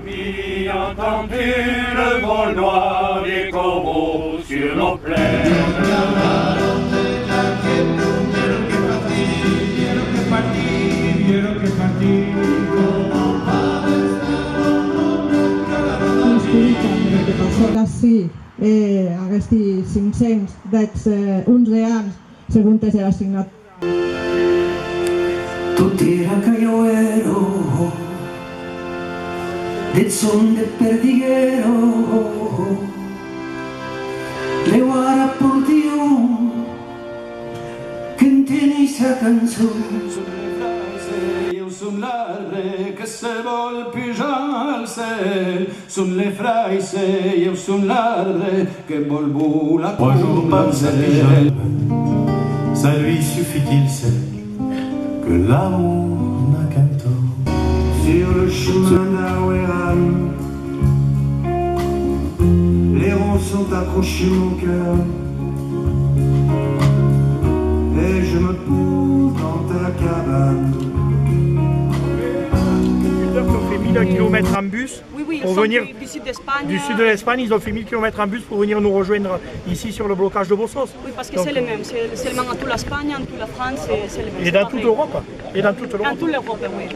Nuit, entends-tu le vol noir des corbeaux sur nos plaines? Che passò da sì a questi 500 11 anni secondo la signatura. Tutti era che io ero del son del perdiguero le guarda por Dio che in tieni sa canzone. Sun l'arre che se vol pujar al cel, sun les fraises, eu sun l'arre que vol volar. 3 jours par sa pyjama, ça lui suffit-il sait que l'amour n'a qu'un temps. Sur le chemin d'Aoueran, les ronds sont accrochés mon cœur et je me pose dans ta cabane. Qui ont fait 1000 km en bus pour venir du sud d'Espagne. Du sud de l'Espagne, ils ont fait 1000 km en bus pour venir nous rejoindre ici sur le blocage de Bossos. Oui, parce que c'est le même, c'est seulement en toute l'Espagne, en toute la France, c'est le même. Et dans toute l'Europe. Et dans toute l'Europe. Dans toute l'Europe, oui.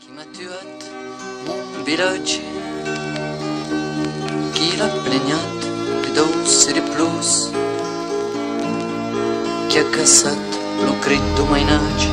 Chi m'ha tuat mon village, qui l'a plaignat de dos et de plus, qui ha cassat lo crit do mainatge.